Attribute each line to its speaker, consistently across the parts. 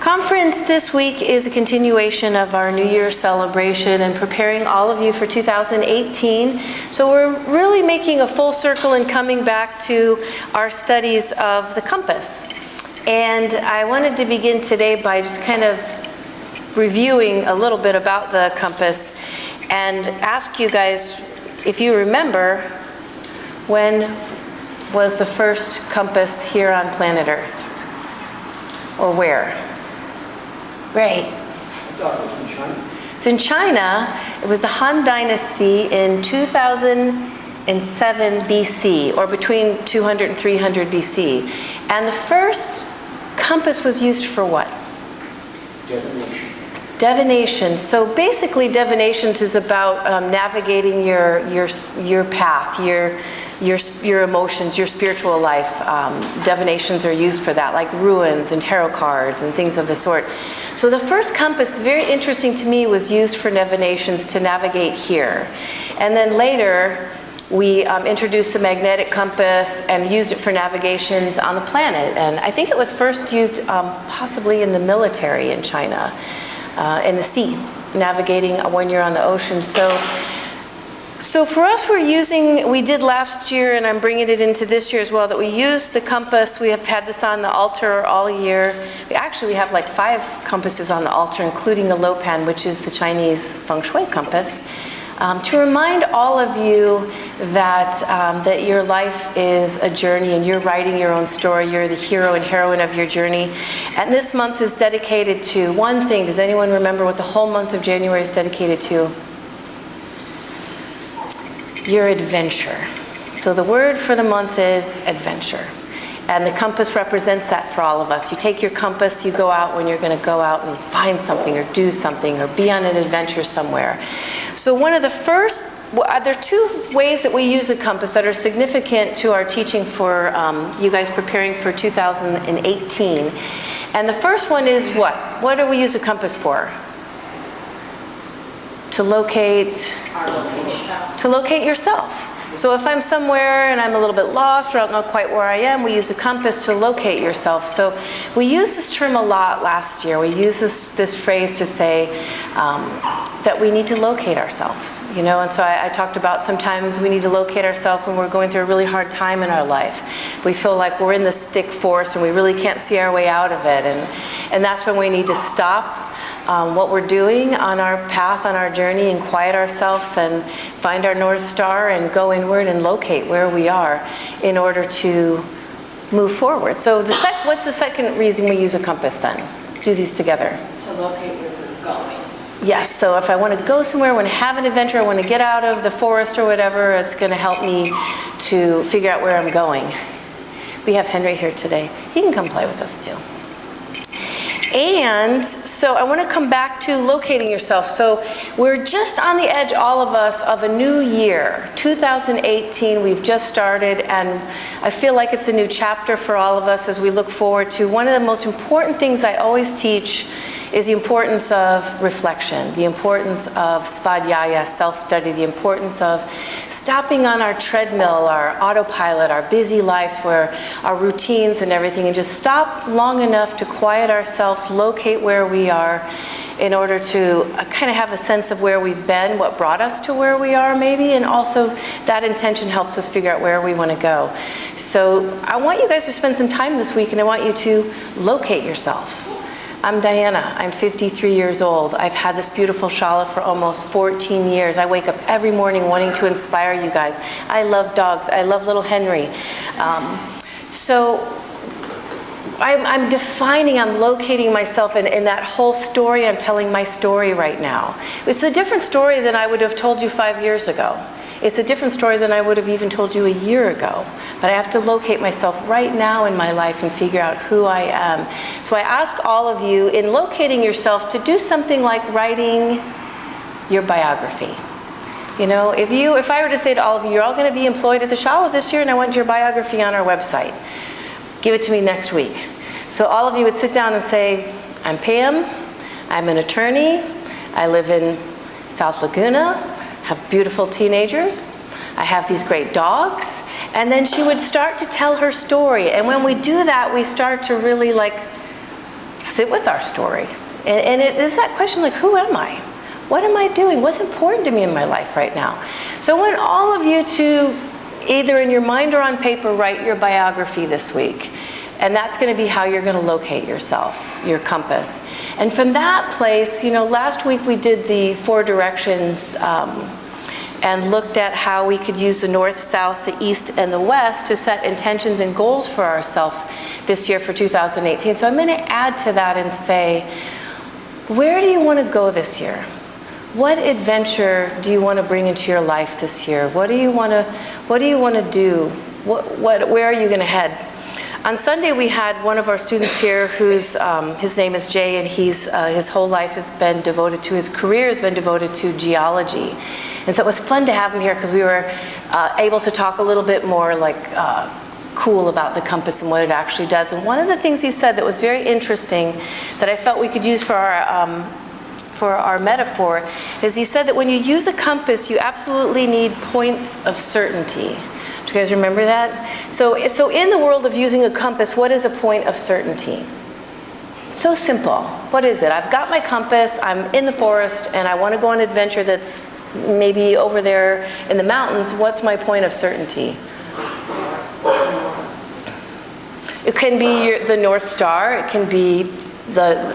Speaker 1: Conference this week is a continuation of our New Year's celebration and preparing all of you for 2018. So we're really making a full circle and coming back to our studies of the compass. And I wanted to begin today by just kind of reviewing a little bit about the compass and ask you guys, if you remember, when was the first compass here on planet Earth? Or where? Right.
Speaker 2: I thought it was in China.
Speaker 1: It's in China. It was the Han Dynasty in 2007 BC, or between 200 and 300 BC. And the first compass was used for what?
Speaker 2: Divination.
Speaker 1: Divination. So basically, divinations is about navigating your path, your emotions, your spiritual life. Divinations are used for that, like runes and tarot cards and things of the sort. So the first compass, very interesting to me, was used for divinations to navigate here. And then later, we introduced the magnetic compass and used it for navigations on the planet. And I think it was first used possibly in the military in China, in the sea, navigating when you're on the ocean. So for us, we did last year, and I'm bringing it into this year as well, that we use the compass. We have had this on the altar all year. We have like 5 compasses on the altar, including a lopan, which is the Chinese feng shui compass, to remind all of you that, that your life is a journey and you're writing your own story. You're the hero and heroine of your journey. And this month is dedicated to one thing. Does anyone remember what the whole month of January is dedicated to? Your adventure. So the word for the month is adventure. And the compass represents that for all of us. You take your compass, you go out when you're going to go out and find something or do something or be on an adventure somewhere. So one of the first, there are 2 ways that we use a compass that are significant to our teaching for you guys preparing for 2018. And the first one is what? What do we use a compass for? To locate yourself. So if I'm somewhere and I'm a little bit lost or I don't know quite where I am, we use a compass to locate yourself. So we used this term a lot last year. We used this phrase to say that we need to locate ourselves, you know. And so I talked about sometimes we need to locate ourselves when we're going through a really hard time in our life. We feel like we're in this thick forest and we really can't see our way out of it. And that's when we need to stop what we're doing on our path, on our journey, and quiet ourselves and find our North Star and go inward and locate where we are in order to move forward. So what's the second reason we use a compass then? Do these together.
Speaker 3: To locate where we're going.
Speaker 1: Yes, so if I want to go somewhere, I want to have an adventure, I want to get out of the forest or whatever, it's going to help me to figure out where I'm going. We have Henry here today. He can come play with us too. And so I want to come back to locating yourself. So we're just on the edge, all of us, of a new year. 2018, we've just started, and I feel like it's a new chapter for all of us as we look forward to. One of the most important things I always teach is the importance of reflection, the importance of svadhyaya, self-study, the importance of stopping on our treadmill, our autopilot, our busy lives, where our routines and everything, and just stop long enough to quiet ourselves, locate where we are, in order to kind of have a sense of where we've been, what brought us to where we are maybe, and also that intention helps us figure out where we want to go. So I want you guys to spend some time this week, and I want you to locate yourself. I'm Diana. I'm 53 years old. I've had this beautiful Shala for almost 14 years. I wake up every morning wanting to inspire you guys. I love dogs. I love little Henry. So I'm defining, I'm locating myself in that whole story. I'm telling my story right now. It's a different story than I would have told you 5 years ago. It's a different story than I would have even told you a year ago. But I have to locate myself right now in my life and figure out who I am. So I ask all of you, in locating yourself, to do something like writing your biography. You know, if I were to say to all of you, you're all going to be employed at the Shala this year, and I want your biography on our website. Give it to me next week. So all of you would sit down and say, I'm Pam, I'm an attorney, I live in South Laguna, have beautiful teenagers, I have these great dogs, and then she would start to tell her story. And when we do that, we start to really sit with our story. And it is that question like, who am I? What am I doing? What's important to me in my life right now? So I want all of you to, either in your mind or on paper, write your biography this week. And that's going to be how you're going to locate yourself, your compass. And from that place, you know, last week we did the 4 directions and looked at how we could use the north, south, the east, and the west to set intentions and goals for ourselves this year for 2018. So I'm going to add to that and say, where do you want to go this year? What adventure do you want to bring into your life this year? What do you want to do? Where are you going to head? On Sunday, we had one of our students here who's, his name is Jay, and his whole life has been devoted to, his career has been devoted to geology. And so it was fun to have him here because we were able to talk a little bit more like cool about the compass and what it actually does. And one of the things he said that was very interesting that I felt we could use for our metaphor is he said that when you use a compass, you absolutely need points of certainty. Do you guys remember that? So in the world of using a compass, what is a point of certainty? So simple. What is it? I've got my compass, I'm in the forest, and I want to go on an adventure that's maybe over there in the mountains. What's my point of certainty? It can be the North Star. It can be the,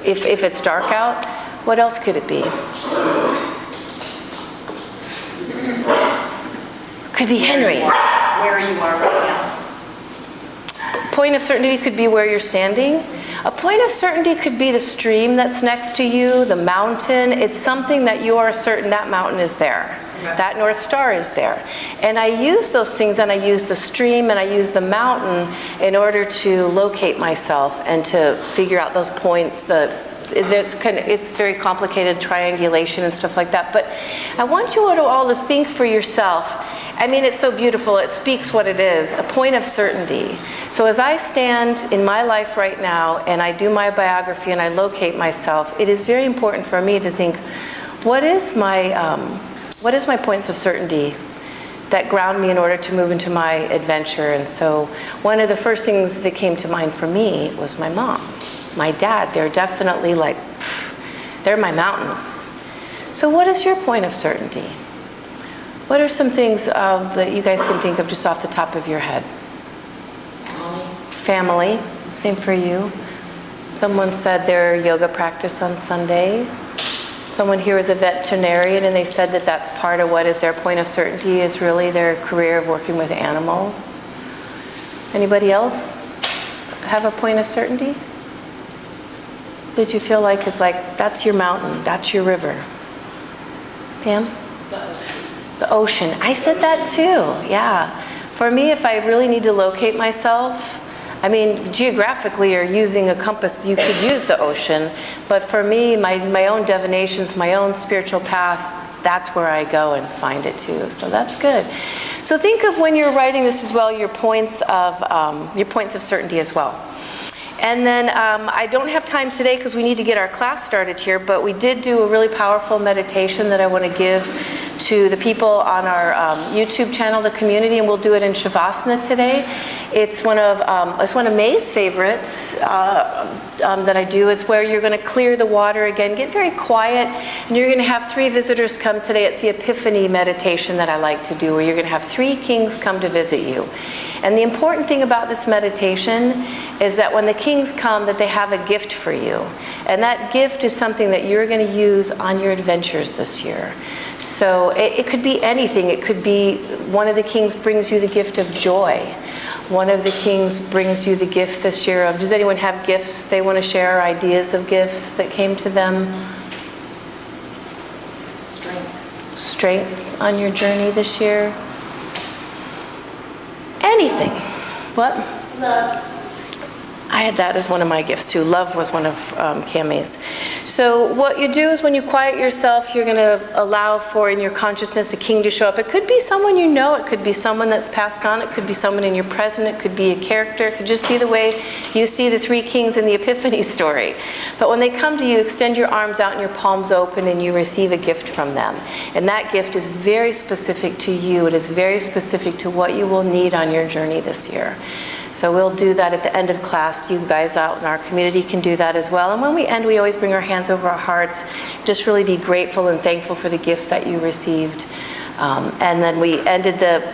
Speaker 1: if it's dark out, what else could it be? Could be Henry.
Speaker 3: Where you are right now.
Speaker 1: Point of certainty could be where you're standing. A point of certainty could be the stream that's next to you, the mountain. It's something that you are certain that mountain is there. Okay. That North Star is there. And I use those things, and I use the stream and I use the mountain in order to locate myself and to figure out those points. It's very complicated triangulation and stuff like that. But I want you all to think for yourself. I mean, it's so beautiful. It speaks what it is, a point of certainty. So as I stand in my life right now and I do my biography and I locate myself, it is very important for me to think, what is my points of certainty that ground me in order to move into my adventure? And so one of the first things that came to mind for me was my mom. My dad, they're definitely like, they're my mountains. So what is your point of certainty? What are some things that you guys can think of just off the top of your head? Family. Same for you. Someone said their yoga practice on Sunday. Someone here was a veterinarian, and they said that that's part of what is their point of certainty is really their career of working with animals. Anybody else have a point of certainty? Did you feel like it's like, that's your mountain, that's your river? Pam? The ocean. I said that too, yeah. For me, if I really need to locate myself, I mean, geographically or using a compass, you could use the ocean. But for me, my own divinations, my own spiritual path, that's where I go and find it too. So that's good. So think of when you're writing this as well, your points of certainty as well. And then I don't have time today because we need to get our class started here, but we did do a really powerful meditation that I want to give to the people on our YouTube channel, the community, and we'll do it in Shavasana today. It's one of May's favorites that I do. It's where you're going to clear the water again, get very quiet, and you're going to have 3 visitors come today. It's the Epiphany meditation that I like to do, where you're going to have 3 kings come to visit you. And the important thing about this meditation is that when the kings come, that they have a gift for you. And that gift is something that you're going to use on your adventures this year. So it could be anything. It could be one of the kings brings you the gift of joy. One of the kings brings you the gift this year of, does anyone have gifts they want to share, ideas of gifts that came to them?
Speaker 3: Strength.
Speaker 1: Strength on your journey this year? Anything. What?
Speaker 3: Love.
Speaker 1: I had that as one of my gifts too. Love was one of Cammie's. So what you do is when you quiet yourself, you're going to allow for in your consciousness a king to show up. It could be someone you know. It could be someone that's passed on. It could be someone in your present. It could be a character. It could just be the way you see the 3 kings in the Epiphany story. But when they come to you, extend your arms out and your palms open and you receive a gift from them. And that gift is very specific to you. It is very specific to what you will need on your journey this year. So we'll do that at the end of class. You guys out in our community can do that as well. And when we end, we always bring our hands over our hearts, just really be grateful and thankful for the gifts that you received. And then we ended the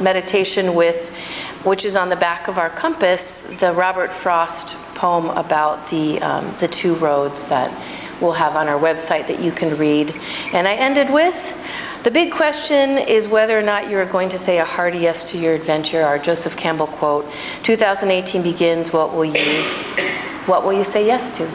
Speaker 1: meditation with, which is on the back of our compass, the Robert Frost poem about the two roads that we'll have on our website that you can read. And I ended with, the big question is whether or not you're going to say a hearty yes to your adventure. Our Joseph Campbell quote, 2018 begins, what will you say yes to?